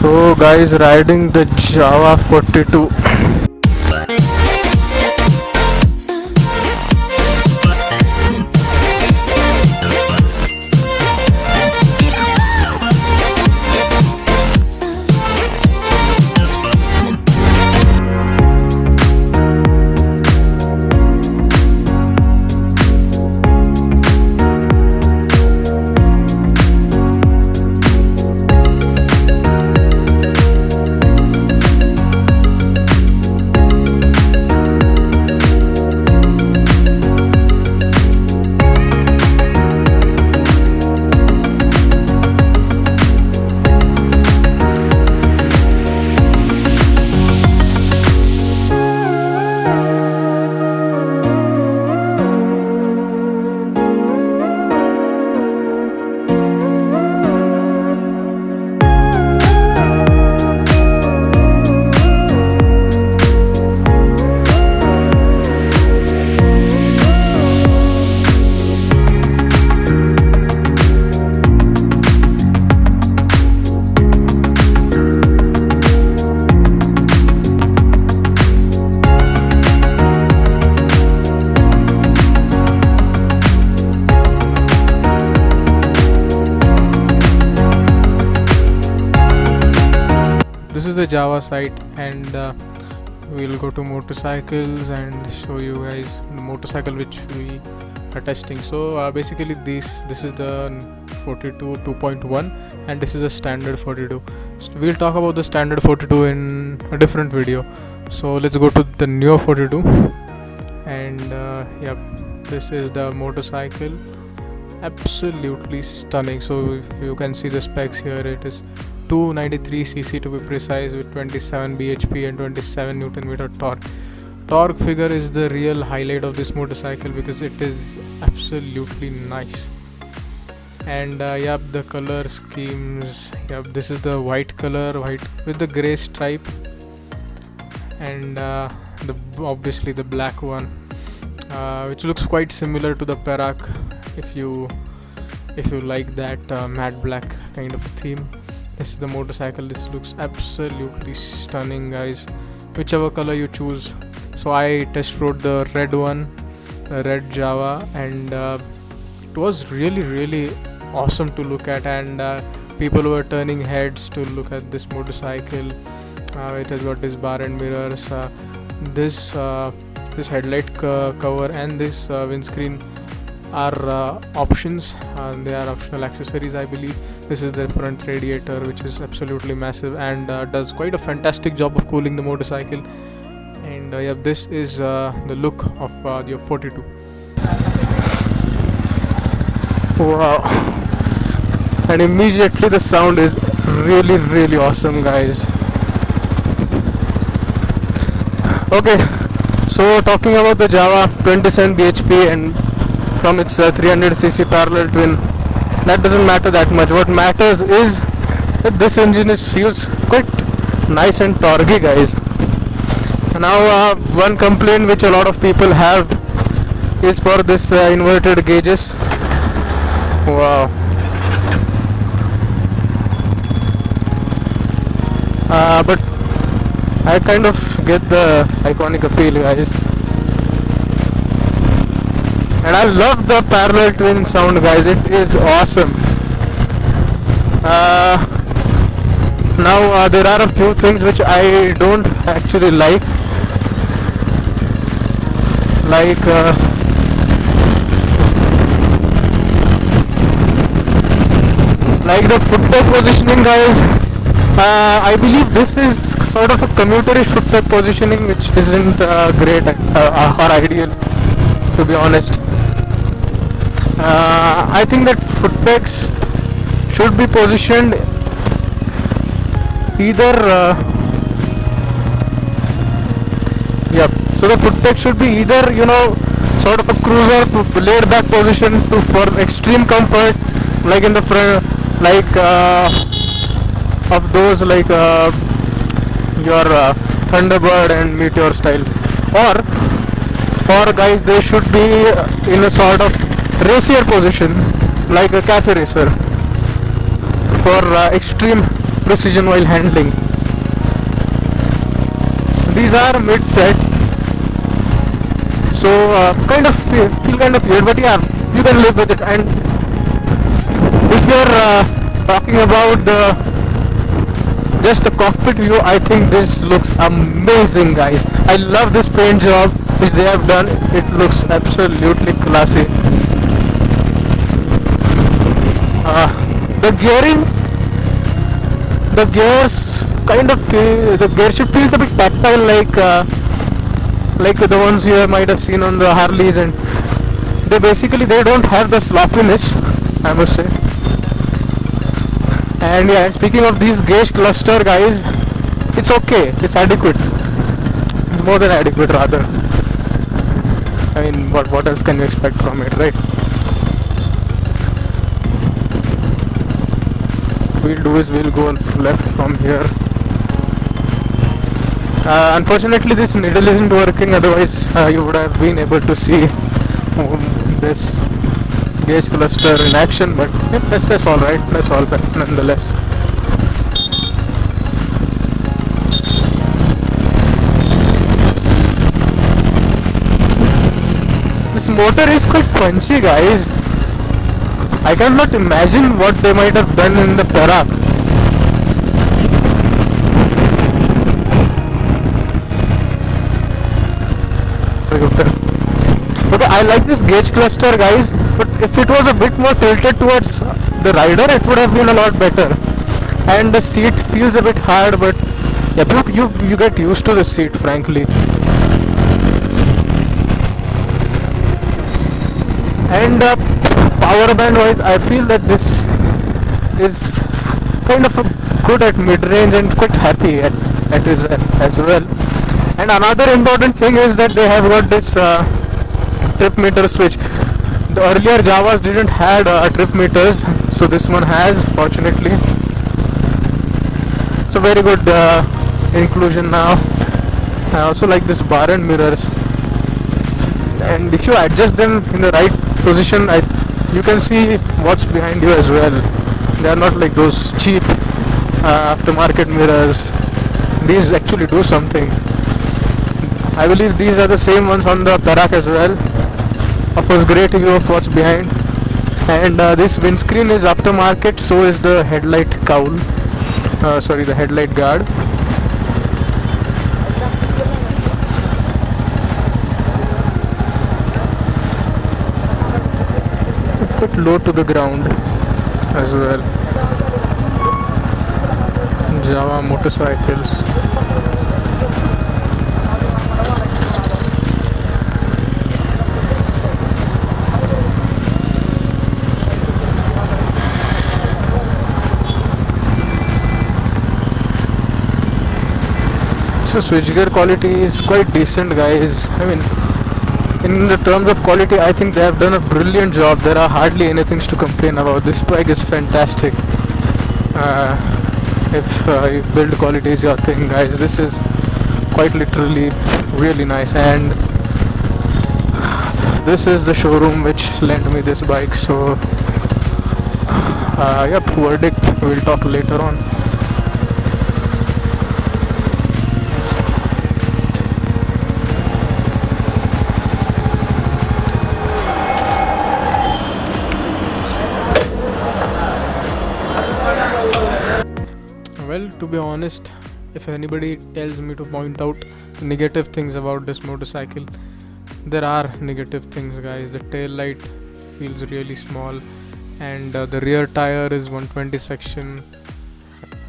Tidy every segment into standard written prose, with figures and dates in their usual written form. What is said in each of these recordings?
So guys, riding the Java 42. This is the Java site, and we'll go to motorcycles and show you guys the motorcycle which we are testing. So basically this is the 42 2.1 and this is a standard 42. So we'll talk about the standard 42 in a different video. So let's go to the newer 42, and yep, this is the motorcycle. Absolutely stunning. So if you can see the specs here, it is 293cc to be precise, with 27 bhp and 27 newton meter torque. Torque figure is the real highlight of this motorcycle because it is absolutely nice. And yep, the color schemes, yep, this is the white color, white with the gray stripe, and obviously the black one, which looks quite similar to the Perak if you like that matte black kind of theme. This is the motorcycle. This looks absolutely stunning, guys, whichever color you choose. So I test rode the red one, the red Java, and it was really awesome to look at, and people were turning heads to look at this motorcycle. It has got this bar and mirrors, this headlight cover and this windscreen are options, they are optional accessories, I believe. This is the front radiator, which is absolutely massive and does quite a fantastic job of cooling the motorcycle. And yeah, this is the look of the 42. Wow, and immediately the sound is really awesome, guys. Okay, so talking about the Java 27 bhp and from its 300cc parallel twin, that doesn't matter that much. What matters is that this engine feels quite nice and torquey, guys. Now one complaint which a lot of people have is for this inverted gauges. Wow. But I kind of get the iconic appeal, guys. And I love the parallel twin sound, guys. It is awesome. Now there are a few things which I don't actually like the footpeg positioning, guys. I believe this is sort of a commuterish footpeg positioning, which isn't great or ideal, to be honest. I think that footpegs should be positioned either so the footpeg should be either, sort of a cruiser to laid back position for extreme comfort, like in the front, of those your Thunderbird and Meteor style, or guys, they should be in a sort of racier position like a cafe racer for extreme precision while handling. These are mid set, so kind of feel kind of weird, but yeah, you can live with it. And if you're talking about just the cockpit view, I think this looks amazing, guys. I love this paint job which they have done. It looks absolutely classy. The gearing, the gears kind of the gear shift feels a bit tactile, like the ones you might have seen on the Harleys, and they don't have the sloppiness, I must say. And yeah, speaking of these gauge cluster, guys, it's okay, it's adequate, it's more than adequate rather. I mean, what else can you expect from it, right? We'll do is we'll go left from here. Unfortunately this needle isn't working, otherwise you would have been able to see this gauge cluster in action, but yep, that's alright, that's alright nonetheless. This motor is quite punchy, guys. I cannot imagine what they might have done in the Perak. Okay, I like this gauge cluster, guys, but if it was a bit more tilted towards the rider, it would have been a lot better. And the seat feels a bit hard, but yeah, you get used to the seat, frankly. And power band wise, I feel that this is kind of good at mid-range and quite happy at as well. And another important thing is that they have got this trip meter switch. The earlier Javas didn't had trip meters, so this one has, fortunately. It's a very good inclusion now. I also like this bar and mirrors, and if you adjust them in the right position, you can see what's behind you as well. They are not like those cheap aftermarket mirrors. These actually do something. I believe these are the same ones on the Perak as well. Offers great view of what's behind. And this windscreen is aftermarket, so is the headlight cowl. The headlight guard. Quite low to the ground as well. Java motorcycles. So switchgear quality is quite decent, guys. I mean, in the terms of quality, I think they have done a brilliant job. There are hardly anything to complain about. This bike is fantastic. If build quality is your thing, guys, this is quite literally really nice. And this is the showroom which lent me this bike. So yep, verdict we'll talk later on. Well, to be honest, if anybody tells me to point out negative things about this motorcycle, there are negative things, guys. The tail light feels really small, and the rear tire is 120 section.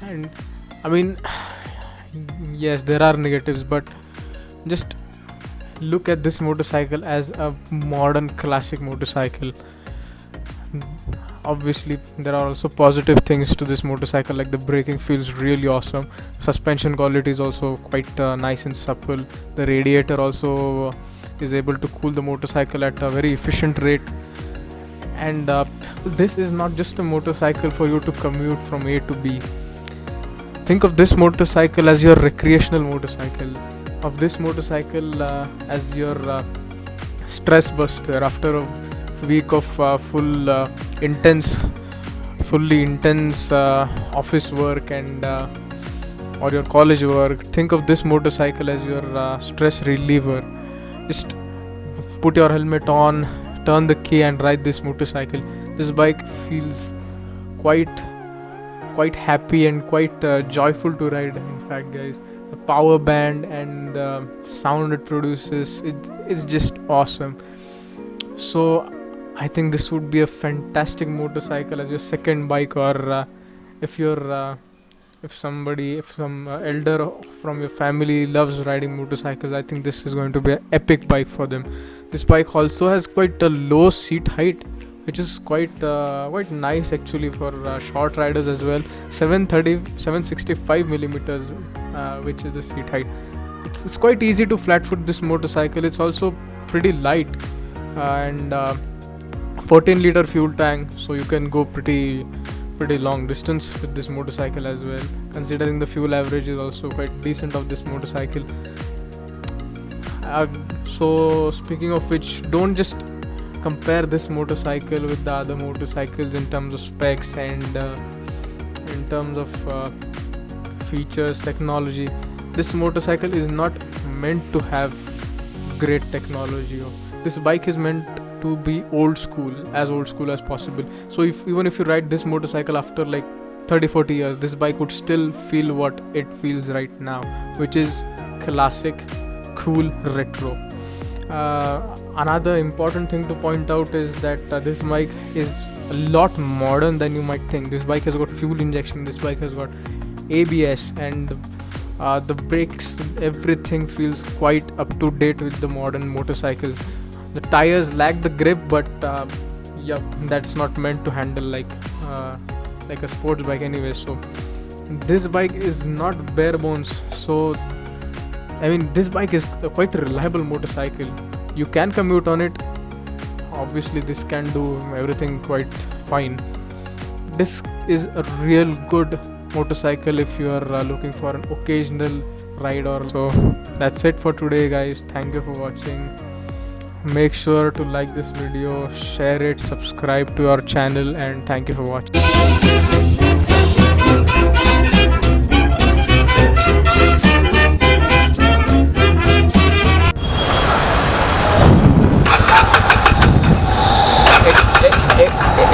And I mean, yes, there are negatives, but just look at this motorcycle as a modern classic motorcycle. Obviously there are also positive things to this motorcycle, like the braking feels really awesome. Suspension quality is also quite nice and supple. The radiator also is able to cool the motorcycle at a very efficient rate. And this is not just a motorcycle for you to commute from A to B. Think of this motorcycle as your recreational motorcycle, of this motorcycle as your stress buster after a week of full intense fully intense office work and or your college work, think of this motorcycle as your stress reliever. Just put your helmet on, turn the key, and ride this motorcycle. This bike feels quite happy and quite joyful to ride. In fact, guys, the power band and the sound it produces, it's just awesome. So I think this would be a fantastic motorcycle as your second bike, or if you're if some elder from your family loves riding motorcycles, I think this is going to be an epic bike for them. This bike also has quite a low seat height, which is quite nice actually for short riders as well. 765 millimeters, which is the seat height. It's quite easy to flat foot this motorcycle. It's also pretty light, and 14-liter fuel tank, so you can go pretty long distance with this motorcycle as well, considering the fuel average is also quite decent of this motorcycle. So speaking of which, don't just compare this motorcycle with the other motorcycles in terms of specs and in terms of features, technology. This motorcycle is not meant to have great technology. This bike is meant to be old school as possible. So even if you ride this motorcycle after like 30-40 years, this bike would still feel what it feels right now, which is classic, cool, retro. Another important thing to point out is that this bike is a lot modern than you might think. This bike has got fuel injection, this bike has got ABS, and the brakes, everything feels quite up to date with the modern motorcycles. The tires lack the grip, but that's not meant to handle like a sports bike anyway. So this bike is not bare bones. So I mean, this bike is quite a reliable motorcycle. You can commute on it. Obviously, this can do everything quite fine. This is a real good motorcycle if you are looking for an occasional ride. Or so that's it for today, guys. Thank you for watching. Make sure to like this video, share it, subscribe to our channel, and thank you for watching.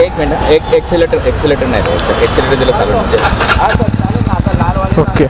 एक minute, accelerator नहीं है, accelerator दिला चालू. Okay.